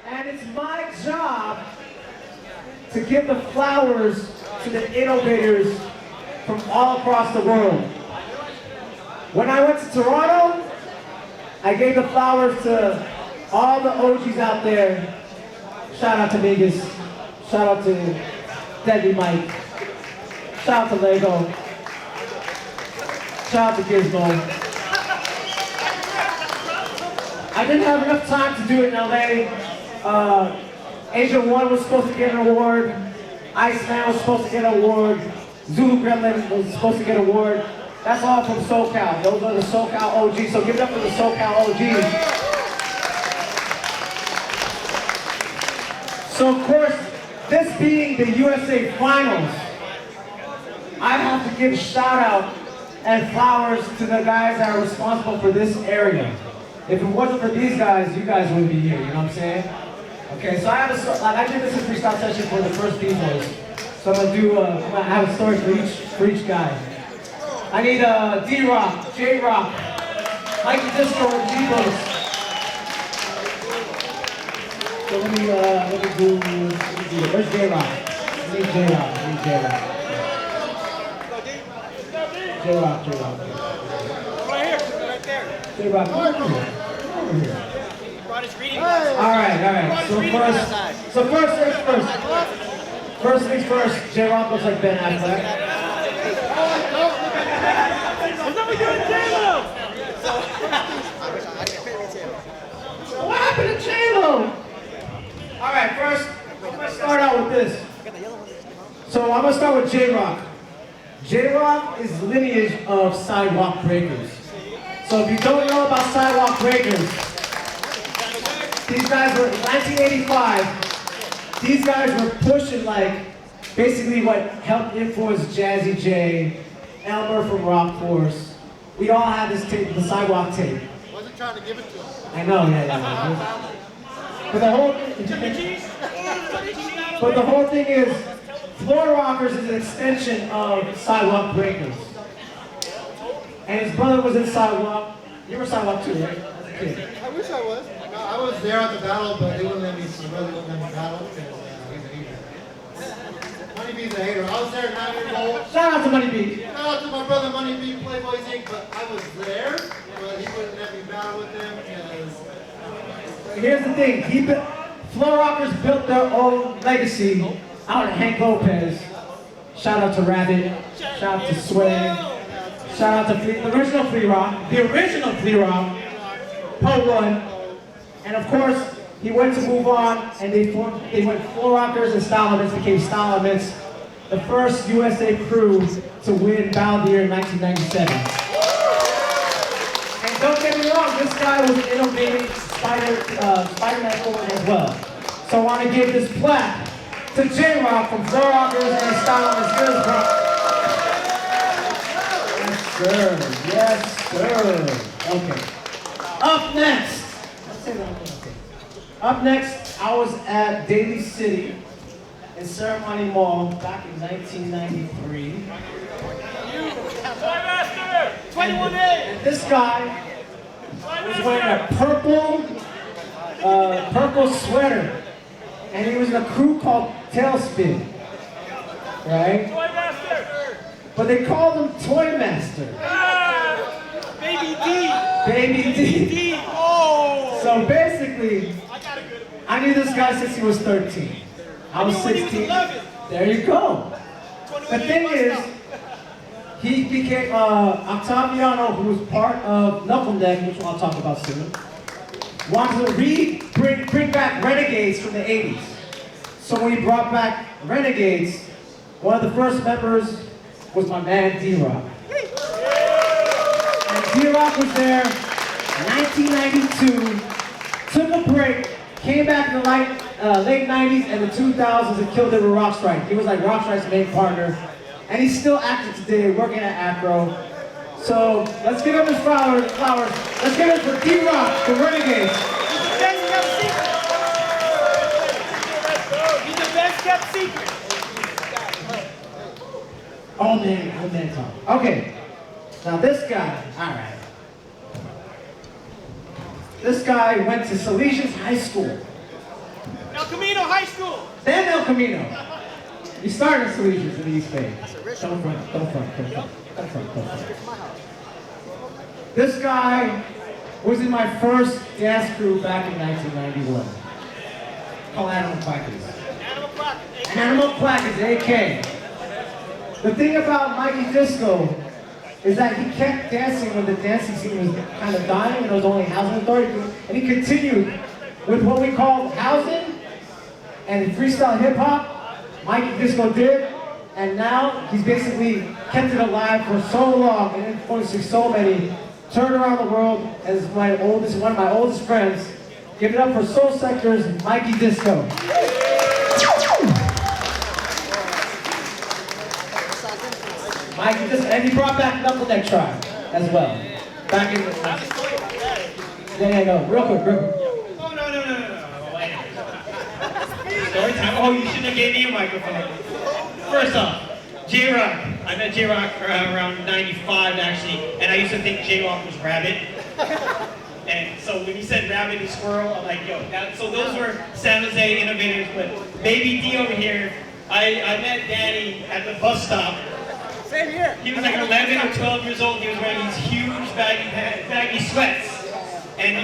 And it's my job to give the flowers to the innovators from all across the world. When I went to Toronto, I gave the flowers to all the OGs out there. Shout out to Vegas. Shout out to Deadly Mike. Shout out to Lego. Shout out to Gizmo. I didn't have enough time to do it in LA. Asia 1 was supposed to get an award. Iceman was supposed to get an award. Zulu Gremlin was supposed to get an award. That's all from SoCal. Those are the SoCal OGs, so give it up for the SoCal OGs. So of course, this being the USA Finals, I have to give a shout out and flowers to the guys that are responsible for this area. If it wasn't for these guys, you guys wouldn't be here, you know what I'm saying? Okay, so I did this in freestyle session for the first B-boys. So I'm gonna have a story for each guy. I need D-Rock, J-Rock, Mikey Disco, and G-Boys. So let me do it. Where's J-Rock? I need J-Rock. J-Rock. Right here, right there. J-Rock, come over here. Brought his reading. All right. So first things first. First things first, J-Rock looks like Ben Affleck. What happened to J-Lo? All right, first, I'm gonna start out with this. So I'm gonna start with J-Rock. J-Rock is lineage of sidewalk breakers. So if you don't know about sidewalk breakers, these guys were, in 1985, these guys were pushing like, basically what helped influence Jazzy J, Elmer from Rock Force. We all had this tape, the sidewalk tape. Wasn't trying to give it to him. I know, yeah. But the whole thing is, Floor Rockers is an extension of Sidewalk Breakers. And his brother was in Sidewalk. You were Sidewalk too, right? As a kid. I wish I was. No, I was there at the battle, but they wouldn't let me, my brother wouldn't let me battle because he's a hater. Money B's a hater. I was there 9 years old. Shout out to Money B. Shout out to my brother Money B, Playboys Inc., but I was there, but he wouldn't let me battle with them because... Here's the thing, Floor Rockers built their own legacy out of Hank Lopez. Shout out to Rabbit, shout out to Sway, shout out to the original Flea Rock, Po One, and of course, he went to move on, and they went Floor Rockers and Style Limits, became Style Limits, the first USA crew to win Battle of the Year in 1997. And don't get me wrong, this guy was an innovative Spider-Man forward as well. So I want to give this plaque to J-Rock from Floor Rockers and Style Limits. Here's bro. Yes, sir. Okay. Up next, I was at Daly City in Ceremony Mall back in 1993. And this guy was wearing a purple sweater, and he was in a crew called Tailspin, right? But they called him Toy Master. Baby D. Oh. So basically, I knew this guy since he was 13. I was 16. There you go. The thing is, he became Octaviano, who was part of Knuckle Neck, which I'll talk about soon, wanted to bring back Renegades from the 80s. So when he brought back Renegades, one of the first members was my man D-Rock. And D-Rock was there in 1992, took a break, came back in the late 90s and the 2000s and killed it with Rock Strike. He was like Rock Strike's main partner. And he's still active today, working at Acro. So let's give him his flowers. Let's give it for D-Rock, the Renegades. He's the best kept secret. Oh man, Tom. Okay, now this guy, all right. This guy went to Salesians High School. Camino High School. Then El Camino. You started Solutions in the East Bay. Don't front. This guy was in my first dance crew back in 1991. Called Animal Quackers. Animal Crackers. Animal Quackers, AK. The thing about Mikey Disco is that he kept dancing when the dancing scene was kind of dying and there was only housing authority. And he continued with what we call housing and freestyle hip hop. Mikey Disco did, and now he's basically kept it alive for so long and influencing so many. Turned around the world as one of my oldest friends. Give it up for Soul Sector's Mikey Disco. Mikey Disco, and he brought back Knuckle Neck Tribe as well. Back in the yeah, no, real quick. Oh, no. Story time. Oh, you shouldn't have gave me a microphone. First off, J-Rock. I met J-Rock around 95 actually, and I used to think J-Rock was Rabbit. And so when he said Rabbit and Squirrel, I'm like, yo, so those were San Jose innovators, but Baby D over here, I met Danny at the bus stop. Same here. He was like 11 or 12 years old. He was wearing these huge baggy sweats. And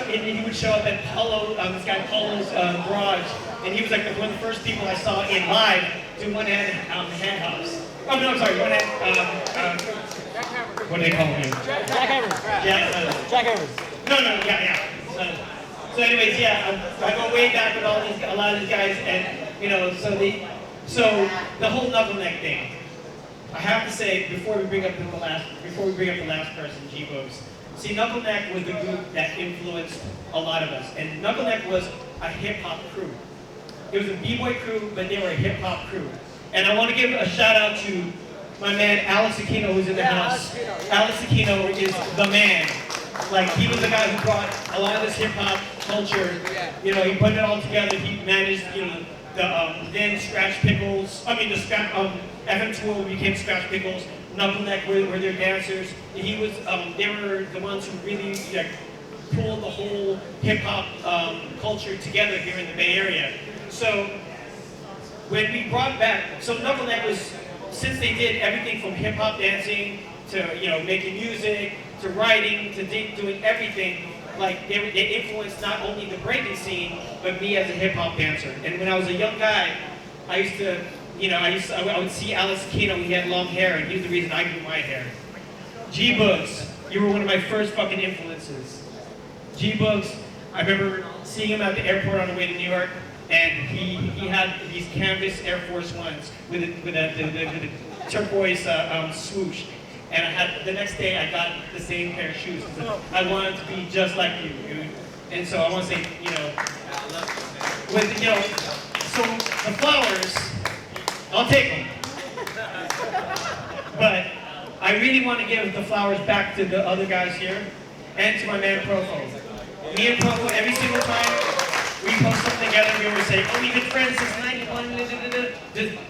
he would show up at this guy Paulo's garage. And he was like one of the first people I saw in live do one-hand hand hops. Oh, no, I'm sorry, one-hand, what do they call him? Jackhammers. Yeah. Jackhammers. No, yeah. So anyways, yeah, I go way back with a lot of these guys, and you know, so the whole knuckle neck thing. I have to say before we bring up the last person, G-Boogs. See, Knuckle Neck was the group that influenced a lot of us, and Knuckle Neck was a hip hop crew. It was a b-boy crew, but they were a hip hop crew. And I want to give a shout out to my man Alex Aquino, who's in the house. Alex Aquino is the man. Like, he was the guy who brought a lot of this hip hop culture. You know, he put it all together. He managed, you know, the then Scratch Pickles. I mean, the FM2 became Scratch Pickles. Knuckle Neck were their dancers. He was, they were the ones who really like pulled the whole hip hop culture together here in the Bay Area. So when we brought back, so Knuckle Neck was, since they did everything from hip hop dancing to, you know, making music to writing to doing everything, like they influenced not only the breaking scene but me as a hip hop dancer. And when I was a young guy, I used to, you know, I would see Alex Aquino. He had long hair, and he was the reason I grew my hair. G-Boogs, you were one of my first fucking influences. G-Boogs, I remember seeing him at the airport on the way to New York, and he had these canvas Air Force Ones with the turquoise swoosh. And the next day I got the same pair of shoes because I wanted to be just like you, dude. And so I want to say, you know, with, you know, so the flowers, I'll take them. But I really want to give the flowers back to the other guys here and to my man Profo. Me and Profo, every single time we post something together, we always say, oh, we've been friends since 91.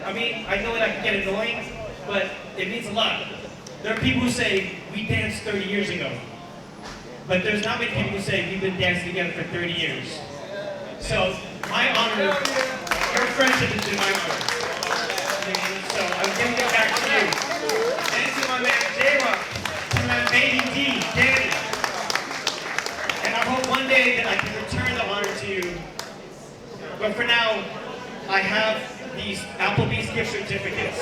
I mean, I know that I can get annoying, but it means a lot. There are people who say, we danced 30 years ago. But there's not many people who say, we've been dancing together for 30 years. So, my honor, your friendship is in my honor. So, I'm giving it back to you. And to my man J-Rock, to my Baby D, Danny. And I hope one day that I can return the honor to you. But for now, I have these Applebee's gift certificates.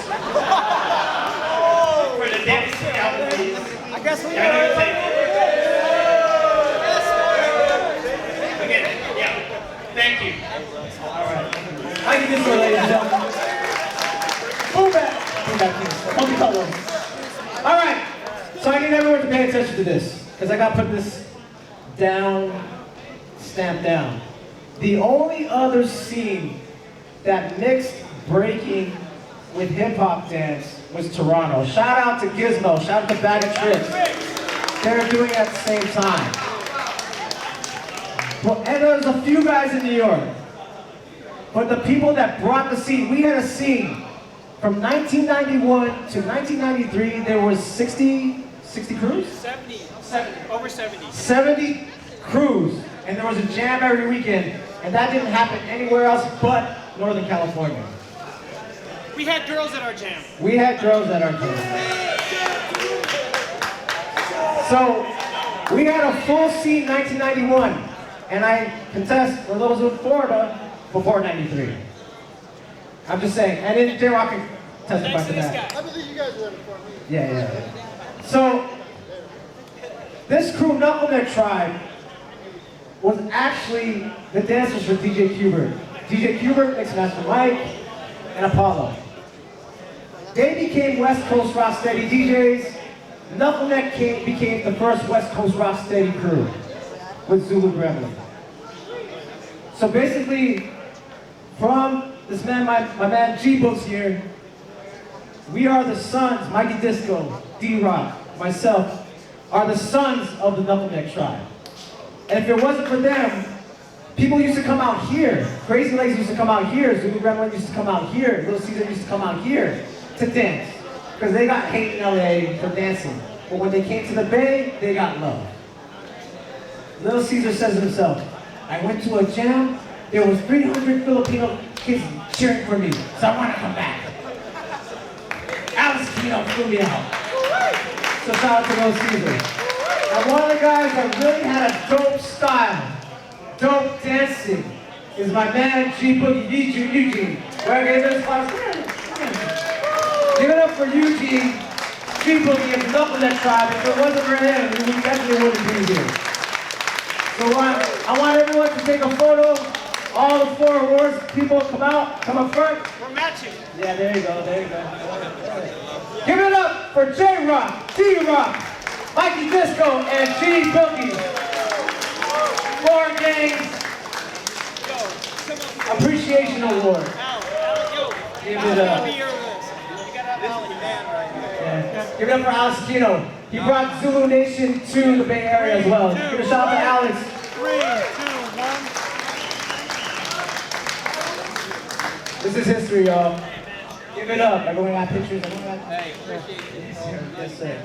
For the dance to Applebee's. I guess we Again, yeah. Thank you. Alright. I can do this, ladies and gentlemen. Move back. Move back. Don't be caught. Alright. So I need everyone to pay attention to this. Because I got to put this down, stamped down. The only other scene that mixed breaking with hip-hop dance was Toronto. Shout out to Gizmo, shout out to Bag of Tricks. They're doing it at the same time. But, and there's a few guys in New York. But the people that brought the scene, we had a scene from 1991 to 1993, there was 60 crews? 70, over 70. 70 crews and there was a jam every weekend, and that didn't happen anywhere else but Northern California. We had girls at our jam. We had girls at our jam. So, we had a full scene 1991, and I contest for those in Florida before 93. I'm just saying, and then J-Rock can testify to that. I believe you guys were there before me. Yeah. So, this crew, Knuckleneck Tribe, was actually the dancers for DJ Qbert. DJ Qbert, Mixmaster Mike, and Apollo. They became West Coast Rocksteady DJs. Knuckleneck became the first West Coast Rocksteady crew with Zulu Gremlin. So basically, from this man, my man G-Books here, we are the sons, Mikey Disco, D-Rock, myself, are the sons of the Knuckleneck Tribe. And if it wasn't for them, people used to come out here. Crazy Legs used to come out here. Zulu Gremlin used to come out here. Little Caesar used to come out here to dance. Because they got hate in LA for dancing. But when they came to the Bay, they got love. Little Caesar says himself, I went to a jam, there was 300 Filipino kids cheering for me, so I want to come back. Alice Kino flew me out. So shout out to Little Caesar. And one of the guys that really had a dope style, dope dancing, is my man G-Boogie Eugene. Where I gave this class. Give it up for Eugene, G-Boogie, and Knuckleneck Tribe. If it wasn't for him, we definitely wouldn't be here. So I want everyone to take a photo. All the 4 awards people come out, come up front. We're matching. Yeah, there you go, there you go. Give it up for J-Rock, D-Rock, Mikey Disco, and G-Boogie. Floorgangz Appreciation Award. Give it up. Yeah. Give it up for Alex Kino. He brought Zulu Nation to the Bay Area as well. Give a shout out to Alex. 3, 2, 1. This is history, y'all. Give it up. Everyone got pictures? Everyone got... Hey, appreciate it. Yes, sir.